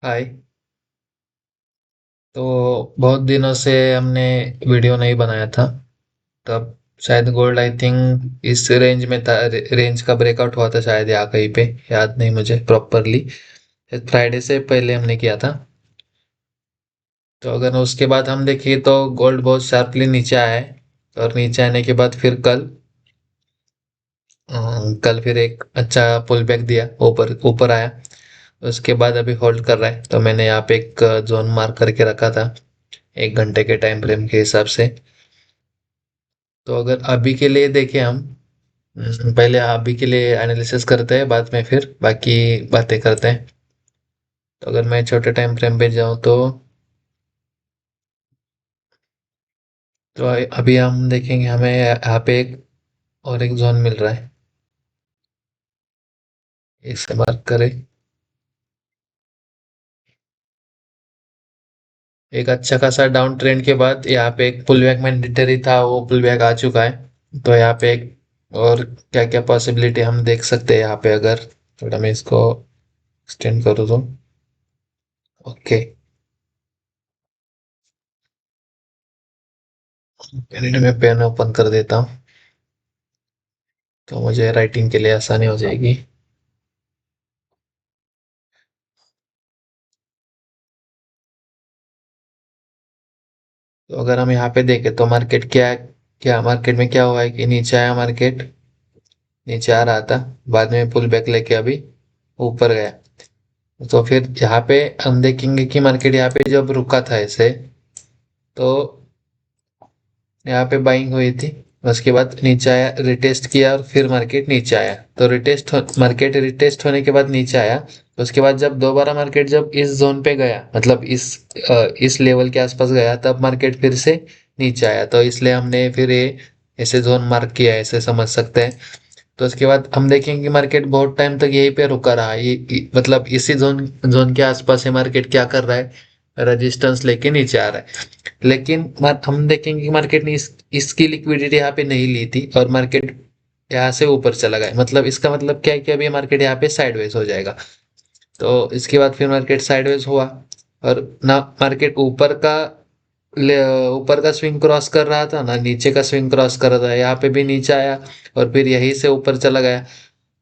हाय। तो बहुत दिनों से हमने वीडियो नहीं बनाया था। तब शायद गोल्ड आई थिंक इस रेंज में था। रेंज का ब्रेकआउट हुआ था शायद यहाँ कहीं पे। याद नहीं मुझे प्रॉपरली। फ्राइडे से पहले हमने किया था। तो अगर उसके बाद हम देखें तो गोल्ड बहुत शार्पली नीचे आया है। और नीचे आने के बाद फिर कल फिर एक अच्छा पुल बैक दिया, ऊपर ऊपर आया। उसके बाद अभी होल्ड कर रहा है, तो मैंने यहाँ पे एक जोन मार्क करके रखा था 1 घंटे के टाइम फ्रेम के हिसाब से। तो अगर अभी के लिए देखें हम, पहले अभी के लिए एनालिसिस करते हैं, बाद में फिर बाकी बातें करते हैं। तो अगर मैं छोटे टाइम फ्रेम पे जाऊं तो अभी हम देखेंगे, हमें यहाँ पे एक और एक जोन मिल रहा है। इसे मार्क करें। एक अच्छा खासा डाउन ट्रेंड के बाद यहाँ पे एक पुल बैक मैंडेटरी था, वो पुल बैक आ चुका है। तो यहाँ पे एक और क्या क्या पॉसिबिलिटी हम देख सकते हैं यहाँ पे, अगर थोड़ा मैं इसको एक्सटेंड करूँ तो। ओके। पहले मैं पेन ओपन कर देता हूँ, तो मुझे राइटिंग के लिए आसानी हो जाएगी। तो अगर हम यहाँ पे देखें तो मार्केट क्या है, क्या मार्केट में क्या हुआ है कि नीचे आया मार्केट। नीचे आ रहा था, बाद में पुल बैक लेके अभी ऊपर गया। तो फिर यहाँ पे हम देखेंगे कि मार्केट यहाँ पे जब रुका था ऐसे, तो यहाँ पे बाइंग हुई थी। उसके बाद नीचे आया, रिटेस्ट किया और फिर मार्केट नीचे आया। तो मार्केट रिटेस्ट होने के बाद नीचे आया। उसके बाद जब दोबारा मार्केट जब इस जोन पे गया, मतलब इस लेवल के आसपास गया, तब मार्केट फिर से नीचे आया। तो इसलिए हमने फिर ये ऐसे जोन मार्क किया है, ऐसे समझ सकते हैं। तो उसके बाद हम देखेंगे कि मार्केट बहुत टाइम तक यहीं पे रुका रहा है। मतलब इसी जोन जोन के आसपास है। मार्केट क्या कर रहा है, रेजिस्टेंस लेके नीचे आ रहा है। लेकिन हम देखेंगे कि मार्केट ने इसकी लिक्विडिटी यहाँ पे नहीं ली थी, और मार्केट यहाँ से ऊपर चला गया। मतलब इसका मतलब क्या है कि अभी मार्केट यहाँ पे साइडवेज हो जाएगा। तो इसके बाद फिर मार्केट साइडवेज हुआ, और ना मार्केट ऊपर का स्विंग क्रॉस कर रहा था, ना नीचे का स्विंग क्रॉस कर रहा था। यहाँ पे भी नीचे आया और फिर यहीं से ऊपर चला गया।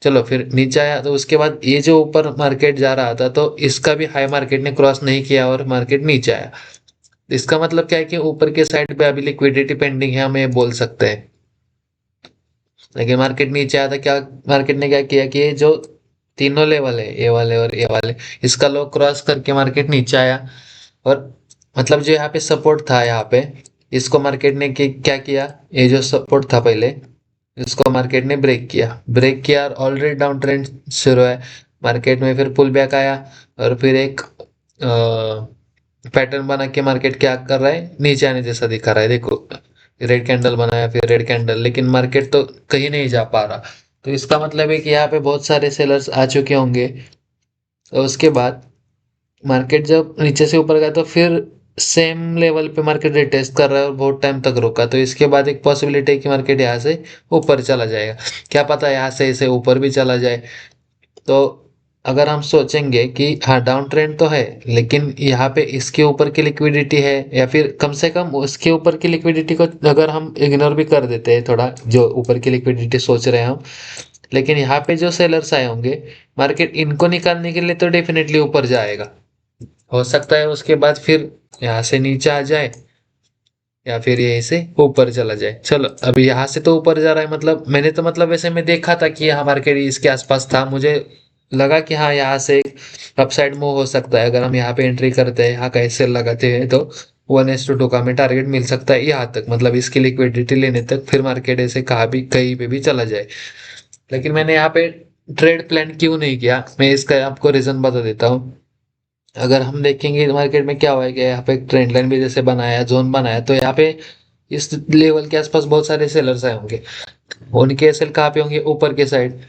चलो फिर नीचे आया, तो उसके बाद ये जो ऊपर मार्केट जा रहा था, तो इसका भी हाई मार्केट ने क्रॉस नहीं किया और मार्केट नीचे आया। इसका मतलब क्या है कि ऊपर के साइड पे अभी लिक्विडिटी पेंडिंग है, हम ये बोल सकते हैं। लेकिन मार्केट नीचे आया था, क्या मार्केट ने क्या किया कि ये जो तीनों लेवल है, ए वाले और ए वाले, इसका लो क्रॉस करके मार्केट नीचे आया। और मतलब जो यहाँ पे सपोर्ट था, यहाँ पे इसको मार्केट ने क्या किया, ये जो सपोर्ट था पहले, इसको मार्केट ने ब्रेक किया और ऑलरेडी डाउन ट्रेंड शुरू है। मार्केट में फिर पुल बैक आया, और फिर एक पैटर्न बना के मार्केट क्या कर रहा है, नीचे आने जैसा दिखा रहा है। देखो, रेड कैंडल बनाया, फिर रेड कैंडल, लेकिन मार्केट तो कहीं नहीं जा पा रहा। तो इसका मतलब है कि यहाँ पे बहुत सारे सेलर्स आ चुके होंगे। और उसके बाद मार्केट जब नीचे से ऊपर गया, तो फिर सेम लेवल पे मार्केट रिटेस्ट कर रहा है और बहुत टाइम तक रुका। तो इसके बाद एक पॉसिबिलिटी है कि मार्केट यहाँ से ऊपर चला जाएगा। क्या पता यहाँ से इसे ऊपर भी चला जाए। तो अगर हम सोचेंगे कि हाँ, डाउन ट्रेंड तो है, लेकिन यहाँ पे इसके ऊपर की लिक्विडिटी है, या फिर कम से कम उसके ऊपर की लिक्विडिटी को अगर हम इग्नोर भी कर देते हैं, थोड़ा जो ऊपर की लिक्विडिटी सोच रहे हैं हम, लेकिन यहाँ पे जो सेलर्स आए होंगे, मार्केट इनको निकालने के लिए तो डेफिनेटली ऊपर जाएगा। हो सकता है उसके बाद फिर यहाँ से नीचे आ जाए, या फिर यहीं से ऊपर चला जाए। चलो, अभी यहाँ से तो ऊपर जा रहा है, मतलब मैंने तो मतलब वैसे मैं देखा था कि यहाँ मार्केट इसके आसपास था। मुझे लगा कि हाँ, यहाँ से अपसाइड मूव हो सकता है। अगर हम यहाँ पे एंट्री करते हैं, यहाँ का सेल लगाते हैं, तो 1:2 का हमें टारगेट मिल सकता है यहाँ तक, मतलब इसकी लिक्विडिटी लेने तक। फिर मार्केट ऐसे कहा भी कहीं पे भी चला जाए। लेकिन मैंने यहाँ पे ट्रेड प्लान क्यों नहीं किया, मैं इसका आपको रीजन बता देता हूँ। अगर हम देखेंगे मार्केट में क्या हुआ है कि यहाँ पे ट्रेंड लाइन भी जैसे बनाया, जोन बनाया, तो यहाँ पे इस लेवल के आसपास बहुत सारे सेलर्स आए होंगे। उनके सेल कहाँ पे होंगे, ऊपर के साइड।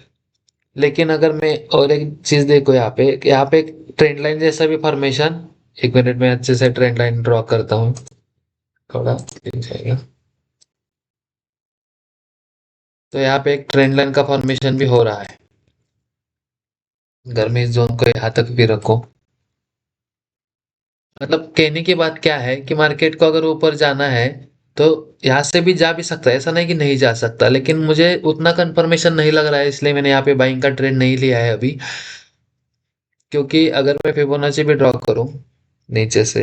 लेकिन अगर मैं और एक चीज देखो, यहाँ पे एक ट्रेंड लाइन जैसा भी फॉर्मेशन। 1 मिनट में अच्छे से ट्रेंड लाइन ड्रॉ करता हूँ, थोड़ा दिख जाएगा। तो यहाँ पे एक ट्रेंड लाइन का फॉर्मेशन भी हो रहा है। अगर मैं इस जोन को यहाँ तक भी रखूं, मतलब कहने की बात क्या है कि मार्केट को अगर ऊपर जाना है तो यहाँ से भी जा भी सकता है, ऐसा नहीं कि नहीं जा सकता, लेकिन मुझे उतना कंफर्मेशन नहीं लग रहा है, इसलिए मैंने यहाँ पे बाइंग का ट्रेड नहीं लिया है अभी। क्योंकि अगर मैं फिबोनाची भी ड्रॉ करूँ नीचे से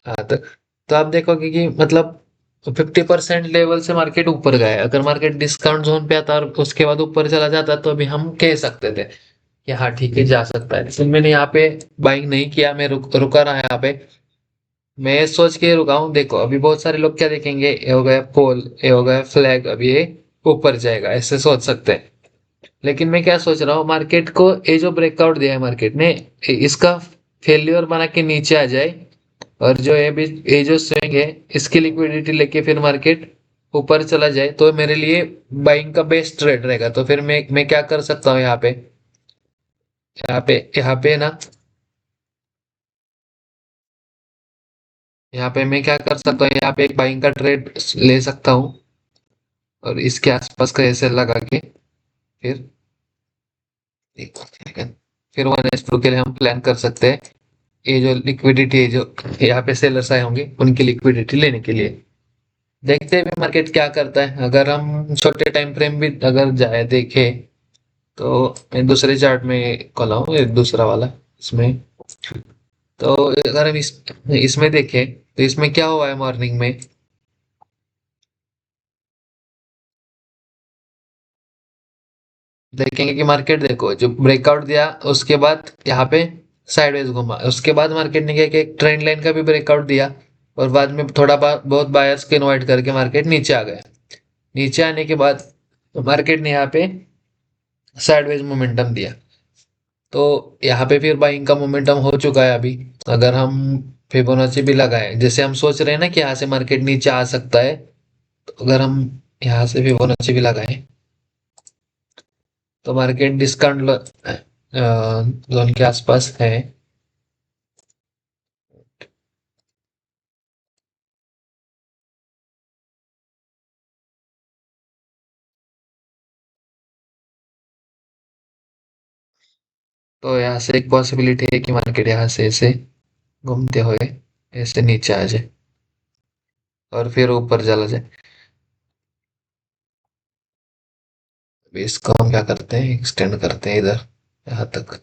यहाँ तक, तो आप देखोगे कि मतलब 50% लेवल से मार्केट ऊपर गया है। अगर मार्केट डिस्काउंट जोन पे आता और उसके बाद ऊपर चला जाता तो अभी हम कह सकते थे कि हाँ ठीक है जा सकता है, लेकिन मैंने यहाँ पे बाइंग नहीं किया, मैं रुका रहा यहाँ पे। मैं सोच के रुका हूँ। देखो अभी बहुत सारे लोग क्या देखेंगे, ये हो गया पोल, ये हो गया फ्लैग, अभी ये ऊपर जाएगा ऐसे सोच सकते हैं। लेकिन मैं क्या सोच रहा हूँ, मार्केट को ये जो ब्रेकआउट दिया है मार्केट ने, इसका फेल्योर बना के नीचे आ जाए, और जो ये भी ये जो स्विंग है इसकी लिक्विडिटी लेके फिर मार्केट ऊपर चला जाए तो मेरे लिए बाइंग का बेस्ट ट्रेड रहेगा। तो फिर मैं क्या कर सकता हूँ यहाँ पे ना, यहाँ पे मैं क्या कर सकता हूँ, यहाँ पे एक बाइंग का ट्रेड ले सकता हूँ और इसके आसपास का ऐसे लगा के फिर एक सेकंड, फिर 1:2 के लिए हम प्लान कर सकते हैं। ये जो लिक्विडिटी है जो यहाँ पे सेलर्स आए होंगे उनकी लिक्विडिटी लेने के लिए। देखते हैं भी मार्केट क्या करता है। अगर हम छोटे टाइम फ्रेम भी अगर जाए देखे तो मैं दूसरे चार्ट में खोला हूँ, ये दूसरा वाला इसमें। तो अगर हम इसमें देखें तो इसमें क्या हुआ है मॉर्निंग में, देखेंगे कि मार्केट देखो जो ब्रेकआउट दिया उसके बाद यहाँ पे साइडवेज घुमा, उसके बाद मार्केट ने क्या किया, एक ट्रेंड लाइन का भी ब्रेकआउट दिया और बाद में थोड़ा बहुत बायर्स को इन्वाइट करके मार्केट नीचे आ गया। नीचे आने के बाद मार्केट ने यहाँ पे साइडवेज मोमेंटम दिया, तो यहाँ पे फिर बाइंग का मोमेंटम हो चुका है अभी। अगर हम फिबोनाची भी लगाए, जैसे हम सोच रहे हैं ना कि यहाँ से मार्केट नीचे आ सकता है, तो अगर हम यहाँ से फिबोनाची भी लगाएं तो मार्केट डिस्काउंट जोन के आसपास है। तो यहाँ से एक पॉसिबिलिटी है कि मार्केट यहाँ से ऐसे घूमते हुए ऐसे नीचे आ जाए और फिर ऊपर चला जाए। अभी इसको हम क्या करते हैं, एक्सटेंड करते हैं इधर यहाँ तक।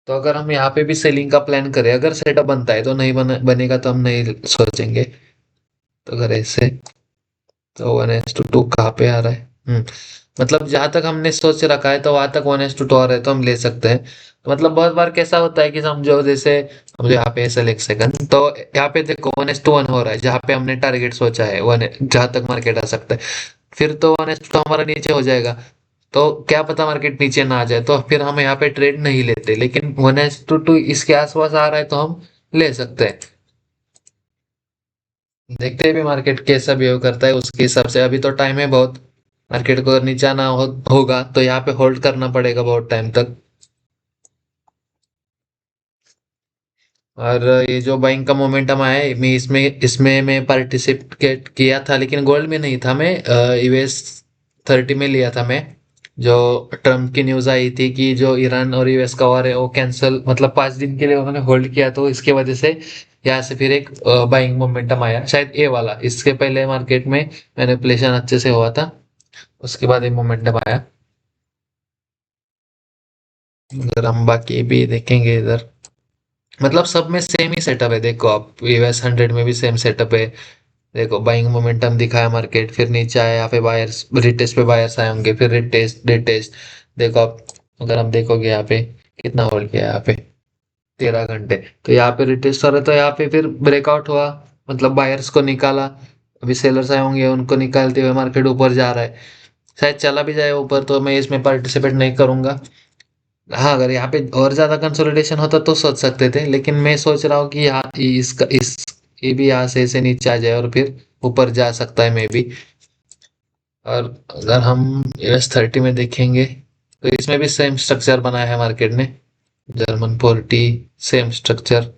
तो अगर हम यहाँ पे भी सेलिंग का प्लान करें, अगर सेटअप बनता है तो नहीं बनेगा तो हम नहीं सोचेंगे। तो अगर ऐसे, तो 1:2 कहाँ पे आ रहा है? मतलब जहां तक हमने सोच रखा है तो वहां तक 1:2 आ रहा है तो हम ले सकते हैं। तो मतलब बहुत बार कैसा होता है कि समझो जैसे समझो यहाँ पे ऐसे एक सेकंड, तो यहाँ पे देखो 1:1 हो रहा है जहाँ पे हमने टारगेट सोचा है, वन जहां तक मार्केट आ सकता है। फिर तो 1:2 हमारा नीचे हो जाएगा, तो क्या पता मार्केट नीचे ना आ जाए, तो फिर हम यहाँ पे ट्रेड नहीं लेते। लेकिन 1:2 इसके आसपास आ रहा है तो हम ले सकते हैं। देखते हैं भी मार्केट कैसा बिहेव करता है उसके हिसाब से। अभी तो टाइम है बहुत, मार्केट को अगर नीचा ना होगा तो यहाँ पे होल्ड करना पड़ेगा बहुत टाइम तक। और ये जो बाइंग का मोमेंटम आया है, मैं इसमें इसमें मैं पार्टिसिपेट किया था, लेकिन गोल्ड में नहीं था मैं, यूएस 30 में लिया था मैं। जो ट्रम्प की न्यूज आई थी कि जो ईरान और यूएस का वॉर है वो कैंसिल, मतलब 5 दिन के लिए उन्होंने होल्ड किया, तो इसके वजह से यहाँ से फिर एक बाइंग मोमेंटम आया, शायद ए वाला। इसके पहले मार्केट में मैनिपुलेशन अच्छे से हुआ था, उसके बाद ये मोमेंटम आया। अगर हम बाकी भी देखेंगे इधर, मतलब सब में सेम ही सेटअप है। देखो आप यूएस 100 में भी सेम सेटअप है। देखो बाइंग मोमेंटम दिखाया मार्केट, फिर नीचे आया, यहाँ पे बायर्स रिटेस्ट पे बायर्स आए होंगे, फिर रिटेस्ट रिटेस्ट। देखो आप, अगर हम देखोगे यहाँ पे कितना होल्ड किया है यहाँ पे 13 घंटे, तो यहाँ पे रिटेस्ट हो रहा है, तो यहाँ पे फिर ब्रेकआउट हुआ, मतलब बायर्स को निकाला। अभी सेलर्स आए होंगे, उनको निकालते हुए मार्केट ऊपर जा रहा है। शायद चला भी जाए ऊपर तो मैं इसमें पार्टिसिपेट नहीं करूंगा। हाँ अगर यहाँ पे और ज्यादा कंसोलिडेशन होता तो सोच सकते थे, लेकिन मैं सोच रहा हूँ कि यहाँ इसका इस ये भी यहाँ से ऐसे नीचे आ जाए और फिर ऊपर जा सकता है मे बी। और अगर हम US 30 में देखेंगे तो इसमें भी सेम स्ट्रक्चर बनाया है मार्केट ने, German 40, same structure,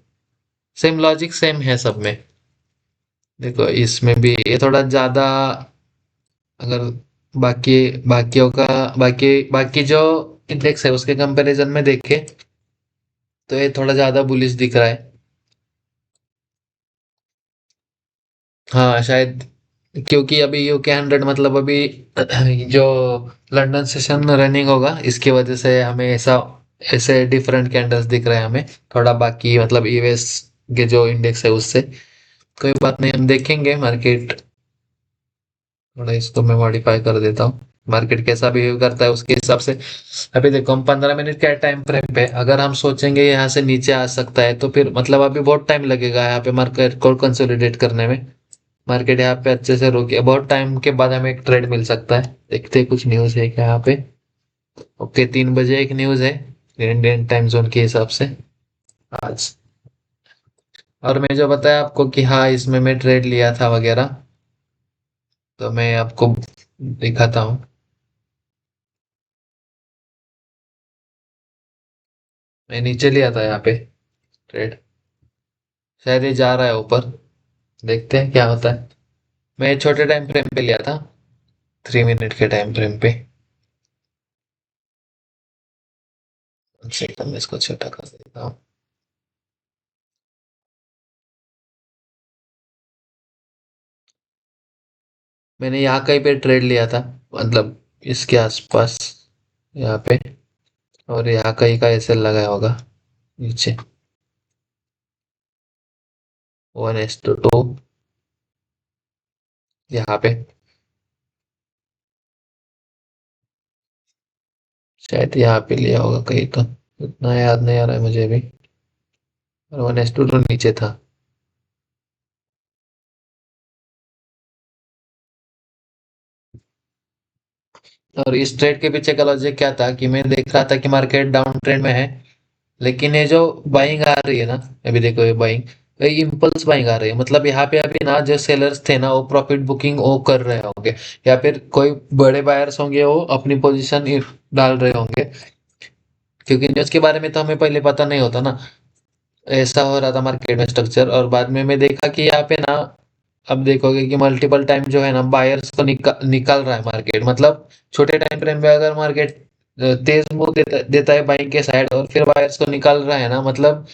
same logic same है सब में। देखो इसमें भी ये थोड़ा ज्यादा, अगर बाकी बाकियों का बाकी बाकी जो इंडेक्स है उसके कंपैरिजन में देखें तो ये थोड़ा ज्यादा बुलिश दिख रहा है। हाँ शायद, क्योंकि अभी यूके 100 मतलब अभी जो लंदन सेशन रनिंग होगा, इसकी वजह से हमें ऐसा ऐसे डिफरेंट कैंडल्स दिख रहे हैं हमें। थोड़ा बाकी मतलब यूएस के जो इंडेक्स है उससे। कोई बात नहीं, हम देखेंगे मार्केट। थोड़ा इसको मैं मॉडिफाई कर देता हूँ, मार्केट कैसा बिहेव करता है उसके हिसाब से। अभी देखो हम 15 मिनट के टाइम फ्रेम पे अगर हम सोचेंगे यहाँ से नीचे आ सकता है, तो फिर मतलब अभी बहुत टाइम लगेगा यहाँ पे मार्केट को कंसोलिडेट करने में। मार्केट यहाँ पे अच्छे से रुकी है, बहुत टाइम के बाद हमें एक ट्रेड मिल सकता है। देखते हैं कुछ न्यूज़ है क्या यहाँ पे। ओके, 3 बजे एक न्यूज़ है इंडियन टाइम जोन के हिसाब से आज। और मैं जो बताया आपको कि हाँ इसमें मैं ट्रेड लिया था वगैरह, तो मैं आपको दिखाता हूँ। मैं नीचे लिया था यहाँ पे ट्रेड, शायद ये जा रहा है ऊपर। देखते हैं क्या होता है। मैं छोटे टाइम फ्रेम पे लिया था, 3 मिनट के टाइम फ्रेम पे। 1 सेकंड में इसको छोटा कर देता हूँ। मैंने यहाँ कहीं पे ट्रेड लिया था, मतलब इसके आसपास यहाँ पे। और यहाँ कहीं का ऐसे लगाया होगा नीचे, 1:2 यहाँ पे। शायद यहाँ पे लिया होगा कहीं, तो उतना याद नहीं आ रहा है मुझे भी। और 1:2 नीचे था। और इस ट्रेड के पीछे का लॉजिक क्या था कि मैं देख रहा था कि मार्केट डाउन ट्रेंड में है, लेकिन ये जो बाइंग आ रही है ना, अभी देखो ये बाइंग, ये इम्पल्स बाइंग आ रही है। मतलब यहाँ पे अभी ना जो सेलर्स थे ना वो प्रॉफिट बुकिंग वो कर रहे होंगे, या फिर कोई बड़े बायर्स होंगे वो अपनी पोजीशन डाल रहे होंगे। क्योंकि न्यूज के बारे में तो हमें पहले पता नहीं होता ना। ऐसा हो रहा था मार्केट में स्ट्रक्चर, और बाद में मैं देखा कि यहाँ पे ना, अब देखोगे कि मल्टीपल टाइम जो है ना बायर्स को निकाल रहा है मार्केट। मतलब छोटे टाइम फ्रेम पे अगर मार्केट तेज मूव देता है बाइंग के साइड, और फिर बायर्स को निकाल रहा है ना, मतलब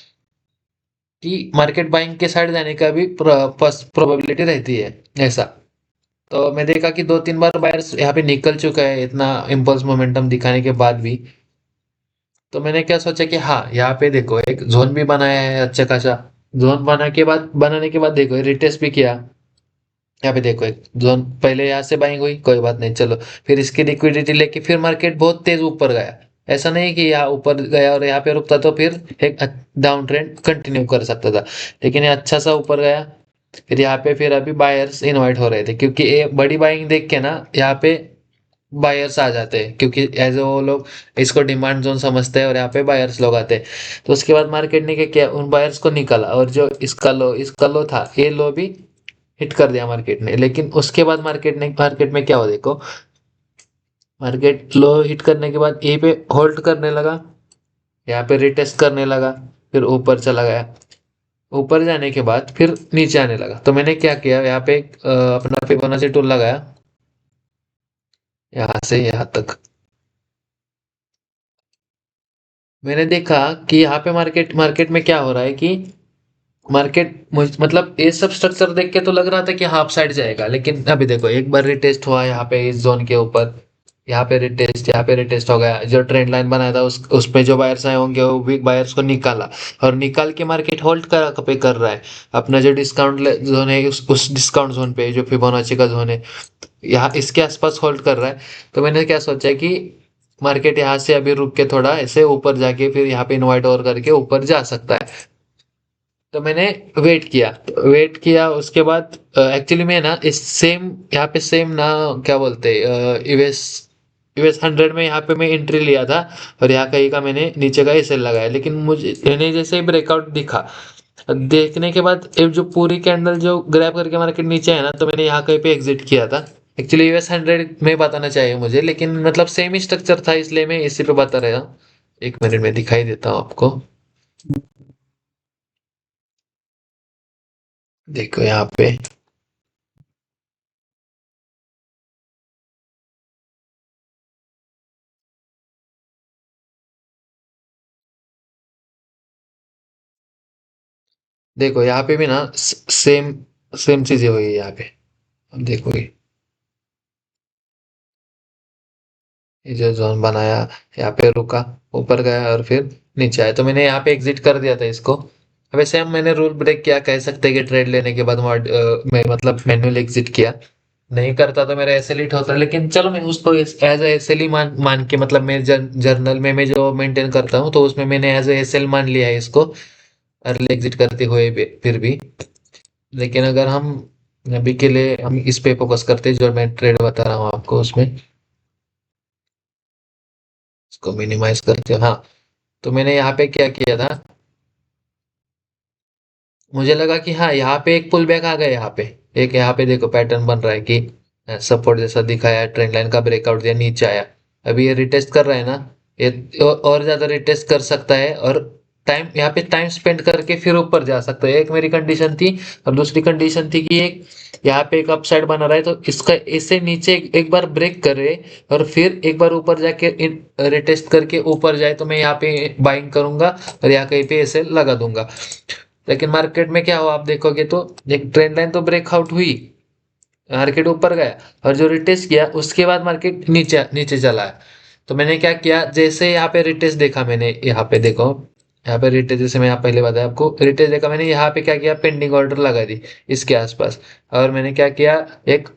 कि मार्केट बाइंग के साइड जाने का भी प्रोबेबिलिटी रहती है ऐसा। तो मैं देखा कि 2-3 बार बायर्स यहाँ पे निकल चुका है इतना इम्पल्स मोमेंटम दिखाने के बाद भी। तो मैंने क्या सोचा कि हाँ यहाँ पे देखो एक जोन भी बनाया है अच्छा खासा। जोन बनाने के बाद देखो रिटेस्ट भी किया। यहाँ पे देखो एक जोन पहले यहाँ से बाइंग हुई, कोई बात नहीं चलो। फिर इसकी लिक्विडिटी लेके फिर मार्केट बहुत तेज ऊपर गया। ऐसा नहीं कि यहाँ ऊपर गया और यहाँ पे रुकता तो फिर एक डाउन ट्रेंड कंटिन्यू कर सकता था। लेकिन ये अच्छा सा ऊपर गया। फिर यहाँ पे फिर अभी बायर्स इनवाइट हो रहे थे, क्योंकि ये बड़ी बाइंग देख के ना यहाँ पे बायर्स आ जाते हैं, क्योंकि एज वो लोग इसको डिमांड जोन समझते हैं और यहाँ पे बायर्स लोग आते हैं। तो उसके बाद मार्केट ने क्या किया, उन बायर्स को निकाला, और जो इसका लो था, ये लो भी हिट कर दिया मार्केट ने। लेकिन उसके बाद मार्केट में क्या हो देखो, मार्केट लो हिट करने के बाद यहीं पे होल्ड करने लगा, यहाँ पे रिटेस्ट करने लगा, फिर ऊपर चला गया। ऊपर जाने के बाद फिर नीचे आने लगा। तो मैंने क्या किया, यहाँ पे अपना फिबोनाची टूल लगाया, यहाँ से यहाँ तक। मैंने देखा कि यहाँ पे मार्केट मार्केट में क्या हो रहा है कि मतलब ये सब स्ट्रक्चर देख के तो लग रहा था कि हाफ साइड जाएगा। लेकिन अभी देखो एक बार रिटेस्ट हुआ यहाँ पे इस जोन के ऊपर, यहाँ पे रिटेस्ट हो गया। जो ट्रेंड लाइन बनाया था उस पे जो बायर्स आए होंगे वो वीक बायर्स को निकाला, और निकाल के मार्केट होल्ड कर रहा है अपना जो डिस्काउंट जोन है, उस डिस्काउंट जोन पे जो फिबोनाची का जोन है, यहाँ इसके आसपास होल्ड कर रहा है। तो मैंने क्या सोचा कि मार्केट यहाँ से अभी रुक के थोड़ा ऐसे ऊपर जाके फिर यहाँ पे इन्वाइट और करके ऊपर जा सकता है। तो मैंने वेट किया उसके बाद एक्चुअली मैं ना इस सेम यहाँ पे सेम ना, क्या बोलते यूएस यूएस 100 में यहाँ पे मैं एंट्री लिया था। और यहाँ कहीं का मैंने नीचे का एसएल लगाया, लेकिन मुझे मैंने जैसे ही ब्रेकआउट दिखा, देखने के बाद ये जो पूरी कैंडल जो ग्रैब करके मार्केट नीचे है ना, तो मैंने यहाँ कहीं पे एग्जिट किया था। एक्चुअली यूएस 100 में बताना चाहिए मुझे, लेकिन मतलब सेम ही स्ट्रक्चर था इसलिए मैं इसी पे बता रहा हूँ। 1 मिनट में दिखाई देता हूँ आपको। देखो यहाँ पे देखो यहाँ पे भी ना सेम सेम चीजें हुई है यहाँ पे। अब देखो ये जो जोन बनाया, यहाँ पे रुका, ऊपर गया और फिर नीचे आया, तो मैंने यहाँ पे एग्जिट कर दिया था इसको। वैसे हम मैंने रूल ब्रेक किया, कह सकते हैं कि ट्रेड लेने के बाद मैं मतलब मैन्युअल एग्जिट किया। नहीं करता तो मेरा एसएल होता, लेकिन चलो मैं उसको एज एसएल ही मान मान के, मतलब मैं जर्नल में मैं जो मेंटेन करता हूँ तो उसमें मैंने एज एसएल मान लिया है इसको, अर्ली एग्जिट करते हुए भी, फिर भी। लेकिन अगर हम अभी के लिए हम इस पे फोकस करते हैं जो मैं ट्रेड बता रहा हूँ आपको उसमें, इसको मिनिमाइज करते हैं। हाँ, तो मैंने यहाँ पे क्या किया था, मुझे लगा कि हाँ यहाँ पे एक पुल बैक आ गया, यहाँ पे एक, यहाँ पे देखो पैटर्न बन रहा है कि सपोर्ट जैसा दिखाया, ट्रेंड लाइन का ब्रेकआउट दिया, नीचे आया। अभी ये रिटेस्ट कर रहा है ना, ये और ज्यादा रिटेस्ट कर सकता है, और टाइम यहाँ पे टाइम स्पेंड करके फिर ऊपर जा सकता है, एक मेरी कंडीशन थी। और दूसरी कंडीशन थी कि एक यहाँ पे एक अपसाइड बना रहा है, तो इसका इससे नीचे एक बार ब्रेक करे और फिर एक बार ऊपर जाके रिटेस्ट करके ऊपर जाए, तो मैं यहाँ पे बाइंग करूंगा और यहाँ कहीं पे ऐसे लगा दूंगा। लेकिन मार्केट में क्या हुआ आप देखोगे तो, एक ट्रेंड लाइन तो ब्रेकआउट हुई, मार्केट ऊपर गया, और जो रिटेस्ट किया उसके बाद मार्केट नीचे नीचे चला है। तो मैंने क्या किया, जैसे यहाँ पे रिटेस्ट देखा मैंने, यहाँ पे देखो, यहाँ पे रिटेस्ट, जैसे मैं यहाँ पहले बताया आपको, रिटेस्ट देखा मैंने, यहाँ पे क्या किया, पेंडिंग ऑर्डर लगा दी इसके आसपास। और मैंने क्या किया, एक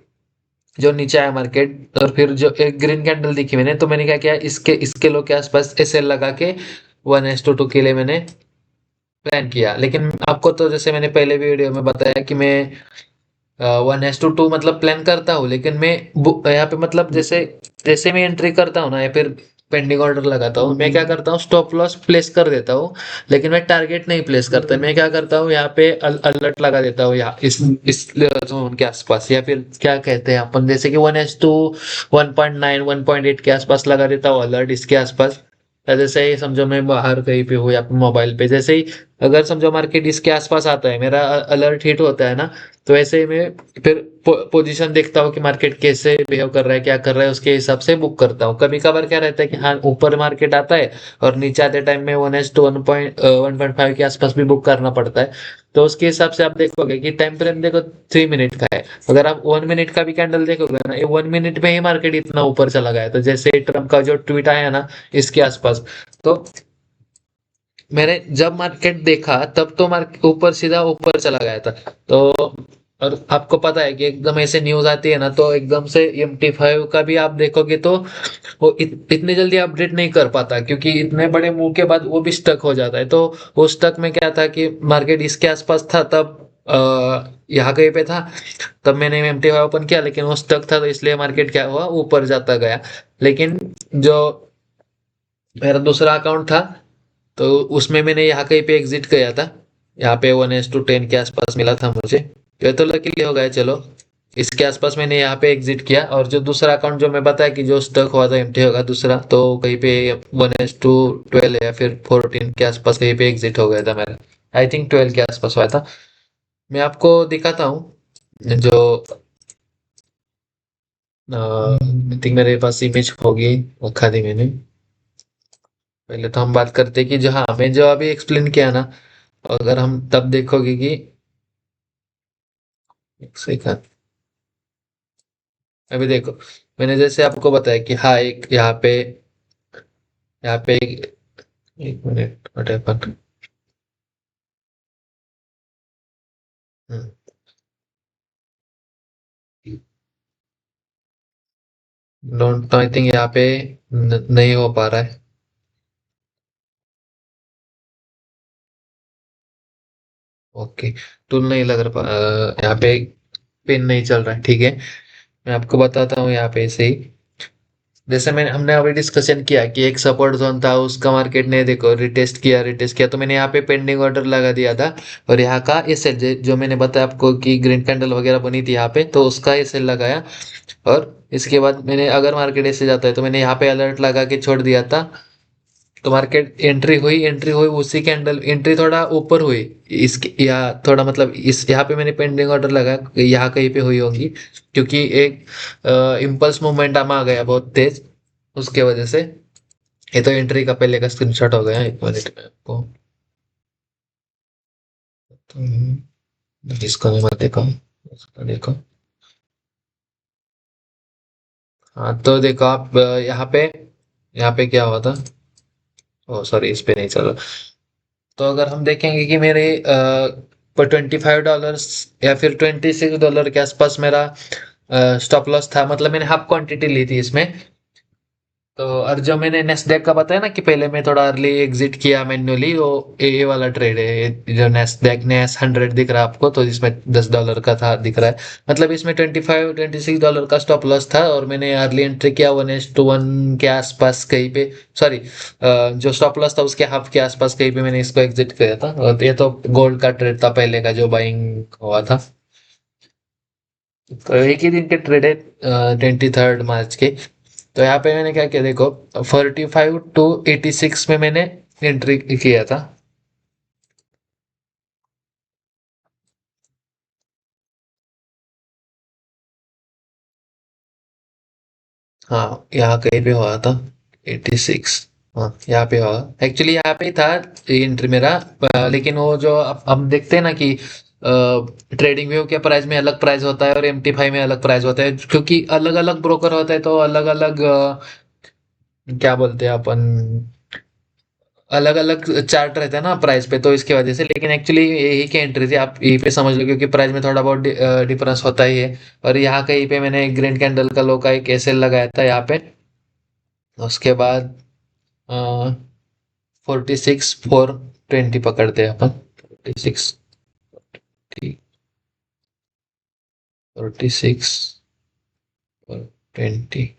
जो नीचे आया मार्केट, और फिर जो एक ग्रीन कैंडल दिखी मैंने, तो मैंने क्या किया, इसके इसके लो के आसपास एसएल लगा के 1:2 के लिए मैंने प्लान किया। लेकिन आपको तो जैसे मैंने पहले भी वीडियो में बताया कि मैं 1:2 मतलब प्लान करता हूँ, लेकिन मैं यहाँ पे मतलब जैसे जैसे मैं एंट्री करता हूँ ना, या फिर पेंडिंग ऑर्डर लगाता हूँ, मैं क्या करता हूँ, स्टॉप लॉस प्लेस कर देता हूँ। लेकिन मैं टारगेट नहीं प्लेस करता, मैं क्या करता हूँ, यहाँ पे अलर्ट लगा देता हूँ, यहाँ इस जोन के आसपास, या फिर क्या कहते हैं अपन, जैसे कि 1:2, 1.9, 1.8 के आसपास लगा देता हूँ अलर्ट इसके आसपास। या जैसे ही समझो मैं बाहर कहीं पे हूँ या मोबाइल पे, जैसे ही अगर समझो मार्केट इसके आसपास आता है, मेरा अलर्ट हिट होता है ना, तो ऐसे ही मैं फिर पोजीशन देखता हूँ कि मार्केट कैसे बिहेव कर रहा है, क्या कर रहा है, उसके हिसाब से बुक करता हूँ। कभी कभार क्या रहता है कि हाँ ऊपर मार्केट आता है और नीचे आते टाइम में 1:1.5 के आसपास भी बुक करना पड़ता है। तो उसके हिसाब से आप देखोगे कि टाइम फ्रेम देखो 3 मिनट का है, अगर आप 1 मिनट का भी कैंडल देखोगे ना, ये 1 मिनट में ही मार्केट इतना ऊपर चला गया। तो जैसे ट्रम्प का जो ट्वीट आया ना इसके आसपास, तो मैंने जब मार्केट देखा तब तो मार्केट ऊपर सीधा ऊपर चला गया था। तो और आपको पता है कि एकदम ऐसे न्यूज आती है ना, तो एकदम से MT5 का भी आप देखोगे तो वो इतनी जल्दी अपडेट नहीं कर पाता, क्योंकि इतने बड़े मूव के बाद वो भी स्टक हो जाता है। तो वो स्टक में क्या था कि मार्केट इसके आसपास था तब, यहाँ कहीं पे था, तब मैंने MT5 ओपन किया, लेकिन वो स्टक था, तो इसलिए मार्केट क्या हुआ, ऊपर जाता गया। लेकिन जो मेरा दूसरा अकाउंट था, तो उसमें मैंने यहाँ कहीं पे एग्जिट किया था, यहाँ पे 1:10 के आसपास मिला था मुझे, ये तो लकीली हो गया चलो। इसके आसपास मैंने यहाँ पे एग्जिट किया, और जो दूसरा अकाउंट जो मैं बताया कि जो स्टक हुआ था, एम्प्टी होगा दूसरा, तो कहीं पे 1:12 या फिर 14 के आसपास कहीं पे एग्जिट हो गया था मेरा। आई थिंक 12 के आसपास हुआ था। मैं आपको दिखाता हूँ जो आई थिंक मेरे पास इमेज होगी, रखा थी मैंने। पहले तो हम बात करते हैं कि जो, हाँ मैं जो अभी एक्सप्लेन किया ना, अगर हम तब देखोगे कि, एक सेकंड, अभी देखो, मैंने जैसे आपको बताया कि हाँ एक यहाँ पे एक minute what happened. Don't I think यहाँ पे नहीं हो पा रहा है। ओके, टूल नहीं लग रहा, यहाँ पे पिन नहीं चल रहा है, ठीक है। मैं आपको बताता हूँ यहाँ पे ऐसे ही, जैसे मैंने हमने अभी डिस्कशन किया कि एक सपोर्ट जोन था, उसका मार्केट ने देखो रिटेस्ट किया, तो मैंने यहाँ पे पेंडिंग ऑर्डर लगा दिया था। और यहाँ का एसएल जो मैंने बताया आपको कि ग्रीन कैंडल वगैरह बनी थी यहाँ पे, तो उसका एसएल लगाया। और इसके बाद मैंने, अगर मार्केट ऐसे जाता है तो मैंने यहाँ पे अलर्ट लगा के छोड़ दिया था। तो मार्केट एंट्री हुई उसी कैंडल, एंट्री थोड़ा ऊपर हुई, इसके या थोड़ा मतलब इस यहाँ पे मैंने पेंडिंग ऑर्डर लगा, यहाँ कहीं पे हुई होंगी, क्योंकि एक इम्पल्स मोमेंटम आ गया बहुत तेज, उसके वजह से। ये तो एंट्री का पहले का स्क्रीनशॉट हो गया, एक मिनट में आपको इसको मैं मत देखो, इसको देखो। हाँ तो देखो आप यहाँ पे क्या हुआ था। ओ सॉरी, इस पे नहीं चल रहा। तो अगर हम देखेंगे कि मेरे पर $25 या फिर $26 के आसपास मेरा स्टॉप लॉस था, मतलब मैंने हाफ क्वांटिटी ली थी इसमें। तो और जो मैंने नेस्डेक का बताया ना कि पहले मैं थोड़ा अर्ली एग्जिट किया मैन्युअली, वो ये वाला ट्रेड है। ये जो नेस्डेक नेस 100 दिख रहा है आपको, तो इसमें $10 का था दिख रहा है। मतलब इसमें $25-26 का स्टॉप लॉस था, और मैंने अर्ली एंट्री किया 1:1 के आसपास कहीं पे। सॉरी, जो स्टॉप लॉस था उसके हाफ के आसपास कहीं पे मैंने इसको एग्जिट किया था। और ये तो गोल्ड का ट्रेड था पहले का जो बाइंग हुआ था। तो एक ही दिन के ट्रेड है, 23 मार्च के। तो यहाँ पे मैंने क्या किया देखो, 45 to 86 में मैंने एंट्री किया था। हाँ यहाँ कहीं पे हुआ था 86। हाँ यहाँ पे हुआ, एक्चुअली यहाँ पे ही था एंट्री मेरा। लेकिन वो जो हम देखते हैं ना कि ट्रेडिंग व्यू के प्राइस में अलग प्राइस होता है और MT5 में अलग प्राइस होता है, क्योंकि अलग अलग ब्रोकर होते हैं, तो अलग अलग क्या बोलते हैं अपन, अलग अलग चार्ट रहता है ना प्राइस पे, तो इसकी वजह से। लेकिन एक्चुअली यही की एंट्री थी, आप यही पे समझ लो, क्योंकि प्राइस में थोड़ा बहुत डिफरेंस होता ही है। और यहाँ कहीं पे मैंने ग्रीन कैंडल का लो का एक एसएल लगाया था यहाँ पे। उसके बाद 46 420 पकड़ते हैं अपन। 46 420।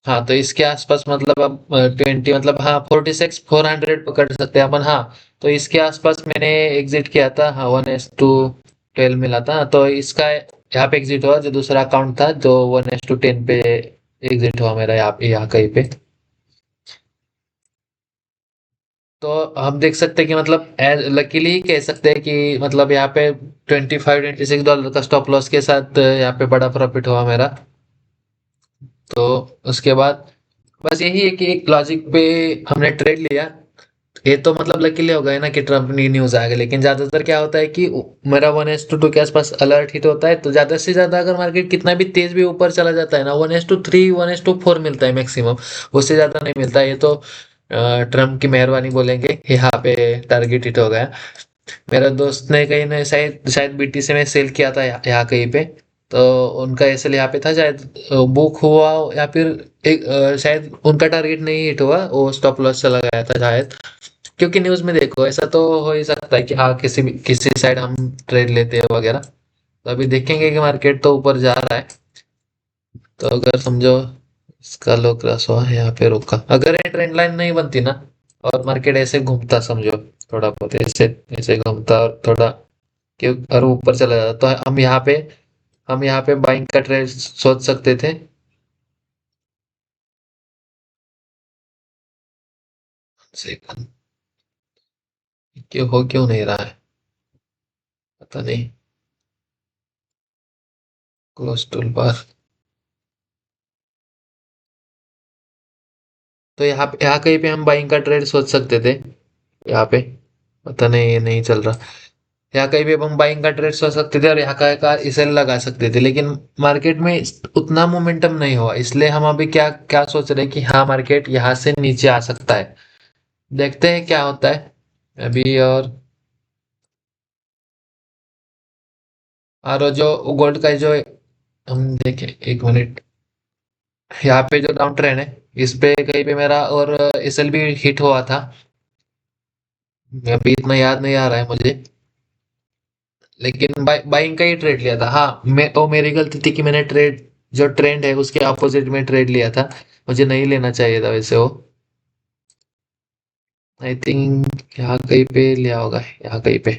हाँ तो इसके आसपास मतलब अब 20, मतलब हाँ 46 400 पकड़ सकते हैं अपन। हाँ तो इसके आसपास मैंने एग्जिट किया था। हाँ 1:12 मिला था, तो इसका यहाँ पे एग्जिट हुआ। जो दूसरा अकाउंट था जो 1:10 पे एग्जिट हुआ मेरा, यहाँ कहीं पे। तो हम देख सकते हैं कि मतलब लकीली कह सकते हैं कि मतलब यहाँ पे $25-26 का स्टॉप लॉस के साथ यहाँ पे बड़ा प्रॉफिट हुआ मेरा। तो उसके बाद बस यही है कि एक लॉजिक पे हमने ट्रेड लिया। ये तो मतलब लकीली हो गया ना कि ट्रम्प की न्यूज आ गई। लेकिन ज्यादातर क्या होता है कि मेरा 1:2 के आसपास अलर्ट हिट होता है, तो ज्यादा से ज्यादा अगर मार्केट कितना भी तेज भी ऊपर चला जाता है ना, 1:3 1:4 मिलता है मैक्सिमम। उससे ज्यादा नहीं मिलता। ये तो ट्रम्प की मेहरबानी बोलेंगे, यहाँ पे टारगेट हिट हो गया। मेरा दोस्त ने कहीं ने शायद शायद BTC में सेल किया था यहाँ कहीं पे। तो उनका एसएल यहाँ पे था, शायद बुक हुआ या फिर एक शायद उनका टारगेट नहीं हिट हुआ, वो स्टॉप लॉस चला गया था शायद। क्योंकि न्यूज में देखो ऐसा तो हो ही सकता है कि हाँ किसी साइड हम ट्रेड लेते हैं वगैरह। तो अभी देखेंगे कि मार्केट तो ऊपर जा रहा है। तो अगर समझो इसका लो क्रॉस हुआ यहाँ पे रुका, अगर ये ट्रेंड लाइन नहीं बनती ना, और मार्केट ऐसे घूमता समझो, थोड़ा बहुत ऐसे ऐसे घूमता और थोड़ा कि और ऊपर चला जाता, तो हम यहाँ पे बाइंग का ट्रेड सोच सकते थे। सेकंड, क्यों नहीं रहा है, पता नहीं। क्लोज टूल बार, तो यहाँ कहीं पे हम बाइंग का ट्रेड सोच सकते थे यहाँ पे। पता नहीं ये नहीं चल रहा। यहाँ कहीं भी अब हम बाइंग का ट्रेड सोच सकते थे, और यहाँ का इसे लगा सकते थे। लेकिन मार्केट में उतना मोमेंटम नहीं हुआ, इसलिए हम अभी क्या क्या सोच रहे हैं कि हाँ मार्केट यहाँ से नीचे आ सकता है। देखते हैं क्या होता है अभी। और जो गोल्ड का जो हम देखें, 1 मिनट। यहाँ पे जो डाउन ट्रेंड है, इस पे कहीं पे मेरा और एसएल भी हिट हुआ था। अभी इतना याद नहीं आ रहा है मुझे। लेकिन बाइंग का ही ट्रेड लिया था। हाँ मेरी गलती थी कि मैंने ट्रेड जो ट्रेंड है उसके अपोजिट में ट्रेड लिया था। मुझे नहीं लेना चाहिए था वैसे वो। आई थिंक यहाँ कहीं पे लिया होगा, यहाँ कहीं पे।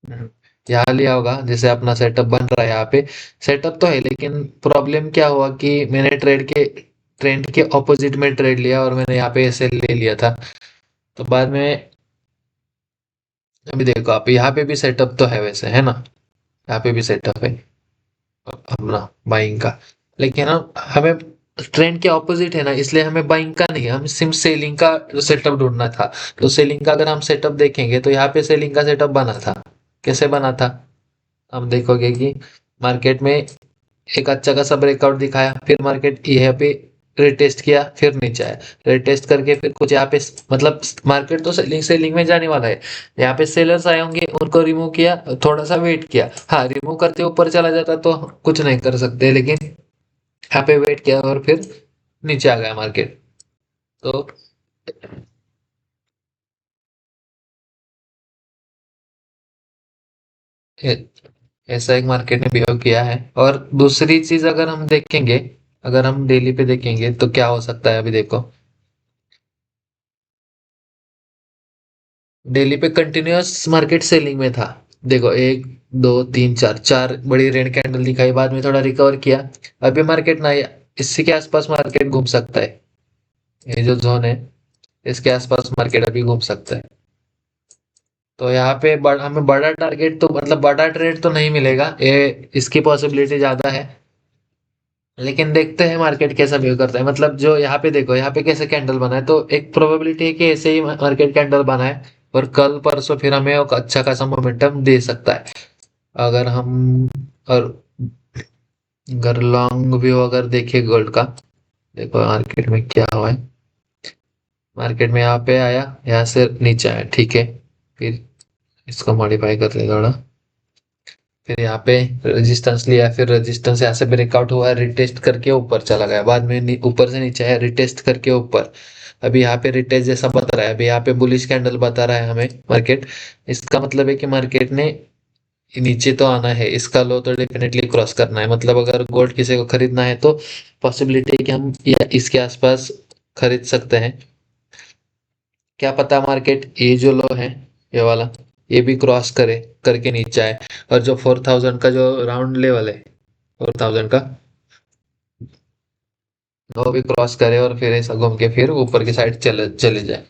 हम्म, यहाँ लिया होगा, जैसे अपना सेटअप बन रहा है यहाँ पे। सेटअप तो है, लेकिन प्रॉब्लम क्या हुआ कि मैंने ट्रेंड के ऑपोजिट में ट्रेड लिया, और मैंने यहाँ पे ऐसे ले लिया था। तो बाद में अभी देखो आप, यहाँ पे भी सेटअप तो है वैसे, है ना। यहाँ पे भी सेटअप है अपना बाइंग का। लेकिन हमें ट्रेंड के ऑपोजिट है ना, इसलिए हमें बाइंग का नहीं, हमें सिर्फ सेलिंग का सेटअप ढूंढना था। तो सेलिंग का अगर हम सेटअप देखेंगे तो यहाँ पे सेलिंग का सेटअप बना था। कैसे बना था? हम देखोगे कि मार्केट में एक अच्छा खासा ब्रेकआउट दिखाया, फिर मार्केट यहाँ पे रिटेस्ट किया, फिर नीचे आया, रिटेस्ट करके फिर कुछ यहाँ पे मतलब मार्केट तो सेलिंग सेलिंग में जाने वाला है। यहाँ पे सेलर्स आए होंगे, उनको रिमूव किया, थोड़ा सा वेट किया। हाँ, रिमूव करते ऊपर चला जाता तो कुछ नहीं कर सकते, लेकिन यहाँ पे वेट किया और फिर नीचे आ गया मार्केट। तो ए- ऐसा एक मार्केट ने बिहेव किया है। और दूसरी चीज अगर हम देखेंगे, अगर हम डेली पे देखेंगे तो क्या हो सकता है, अभी देखो डेली पे कंटिन्यूअस मार्केट सेलिंग में था। देखो, एक, दो, तीन, चार, चार बड़ी रेड कैंडल दिखाई, बाद में थोड़ा रिकवर किया। अभी मार्केट ना, इसी के आसपास मार्केट घूम सकता है। ये जो जोन है, इसके आसपास मार्केट अभी घूम सकता है। तो यहाँ पे हमें बड़ा टारगेट तो मतलब बड़ा ट्रेड तो नहीं मिलेगा, ये इसकी पॉसिबिलिटी ज्यादा है। लेकिन देखते हैं मार्केट कैसा बिहेव करता है। मतलब जो यहाँ पे देखो, यहाँ पे कैसे कैंडल बना है, तो एक प्रोबेबिलिटी है कि ऐसे ही मार्केट कैंडल बना है। और कल परसों फिर हमें एक अच्छा खासा मोमेंटम दे सकता है। अगर हम और अगर लॉन्ग व्यू अगर देखें गोल्ड का, देखो मार्केट में क्या हुआ है। मार्केट में यहाँ पे आया, यहाँ से नीचे आया, ठीक है। फिर इसको मॉडिफाई कर ले थोड़ा। फिर यहाँ पे रेजिस्टेंस लिया, फिर रेजिस्टेंस यहाँ से ब्रेकआउट हुआ, रिटेस्ट करके ऊपर चला गया, बाद में ऊपर से नीचे आया, रिटेस्ट करके ऊपर। अभी यहाँ पे रिटेस्ट जैसा बता रहा है, अभी यहाँ पे बुलिश कैंडल बता रहा है हमें मार्केट। इसका मतलब है कि मार्केट ने नीचे तो आना है, इसका लो तो डेफिनेटली क्रॉस करना है। मतलब अगर गोल्ड किसी को खरीदना है तो पॉसिबिलिटी है कि हम या इसके आसपास खरीद सकते हैं। क्या पता मार्केट ये जो लो है, ये वाला, ये भी क्रॉस करे, करके नीचे आए। और जो 4000 का जो राउंड लेवल है, 4000 का, वो भी क्रॉस करे और फिर ऐसा घूम के फिर ऊपर की साइड चले चले जाए।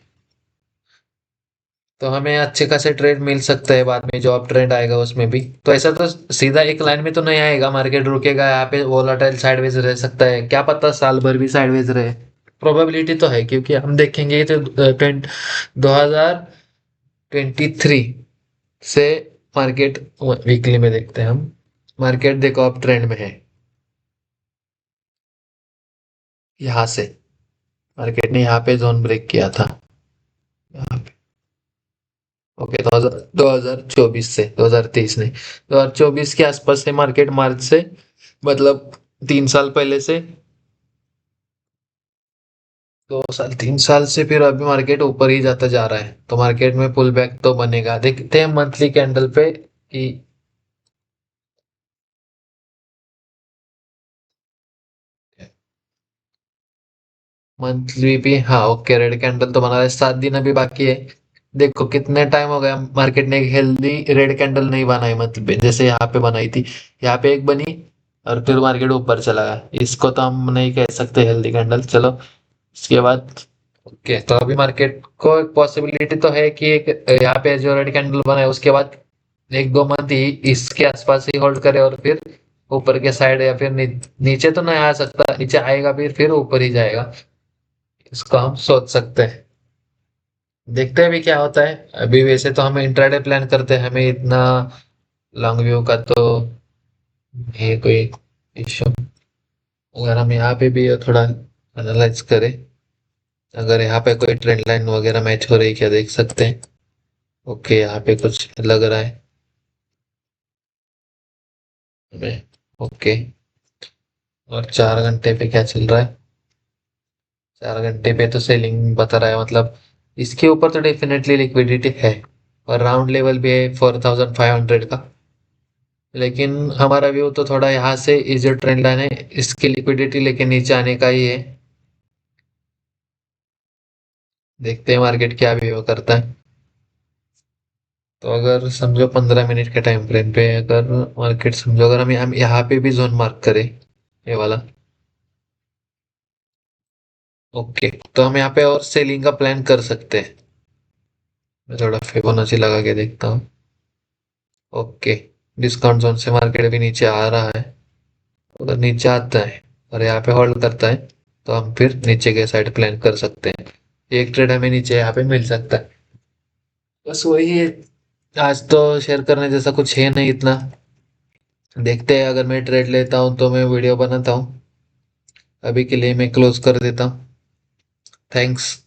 तो हमें अच्छे खासे ट्रेड मिल सकता है बाद में, जो अप ट्रेंड आएगा उसमें भी। तो ऐसा तो सीधा एक लाइन में तो नहीं आएगा, मार्केट रुकेगा यहाँ पे, वोलाटाइल साइडवेज रह सकता है, क्या पता साल भर भी साइडवेज रहे। प्रोबेबिलिटी तो है, क्योंकि हम देखेंगे तो 2023 से मार्केट, वीकली में देखते हैं हम, मार्केट देखो अब ट्रेंड में है। यहाँ से मार्केट ने यहाँ पे जोन ब्रेक किया था, यहाँ पे। ओके, 2024 से 2023 नहीं, 2024 के आसपास से मार्केट, मार्च से, मतलब 3 साल पहले से, 2 साल 3 साल से फिर अभी मार्केट ऊपर ही जाता जा रहा है। तो मार्केट में पुल बैक तो बनेगा, देखते हैं मंथली कैंडल पे कि मंथली भी। हाँ, ओके, रेड कैंडल तो बना है, 7 दिन अभी बाकी है। देखो कितने टाइम हो गया मार्केट ने एक हेल्दी रेड कैंडल नहीं बनाई, मतलब जैसे यहाँ पे बनाई थी। यहाँ पे एक बनी और फिर मार्केट ऊपर चला गया, इसको तो हम नहीं कह सकते हेल्दी कैंडल। चलो, इसके बाद ओके, तो अभी मार्केट को एक पॉसिबिलिटी तो है कि एक यहाँ पे जो रेड कैंडल बना है उसके बाद 1-2 मंथ ही इसके आसपास ही होल्ड करे और फिर ऊपर के साइड, या फिर नीचे तो नहीं आ सकता, नीचे आएगा फिर ऊपर ही जाएगा। इसको हम सोच सकते हैं। देखते हैं अभी क्या होता है। अभी वैसे तो हम इंट्राडे प्लान करते हैं, हमें इतना लॉन्ग व्यू का तो नहीं कोई इश्यू। अगर हम यहाँ पे भी थोड़ा एनालाइज करें, अगर यहाँ पे कोई ट्रेंड लाइन वगैरह मैच हो रही है क्या, देख सकते हैं। ओके, यहाँ पे कुछ लग रहा है हमें। ओके, और 4 घंटे पे क्या चल रहा है? 4 घंटे पे तो सेलिंग बता रहा है, मतलब इसके ऊपर तो डेफिनेटली लिक्विडिटी है। और राउंड लेवल भी है 4500 का। लेकिन हमारा व्यू तो थोड़ा यहाँ से, ये जो ट्रेंड लाइन है इसकी लिक्विडिटी लेके नीचे आने का ही है। देखते हैं मार्केट क्या व्यू करता है। तो अगर समझो 15 मिनट के टाइम फ्रेम पे, अगर मार्केट समझो, अगर हम यहाँ पे भी जोन मार्क करें, ये वाला, ओके, तो हम यहाँ पे और सेलिंग का प्लान कर सकते हैं। मैं थोड़ा फिबोनाची लगा के देखता हूँ। ओके, डिस्काउंट जोन से मार्केट भी नीचे आ रहा है। अगर नीचे आता है और यहाँ पे होल्ड करता है, तो हम फिर नीचे के साइड प्लान कर सकते हैं। एक ट्रेड हमें नीचे यहाँ पे मिल सकता है। बस वही है। आज तो शेयर करने जैसा कुछ है नहीं इतना। देखते हैं, अगर मैं ट्रेड लेता हूँ तो मैं वीडियो बनाता हूँ। अभी के लिए मैं क्लोज कर देता हूँ। थैंक्स।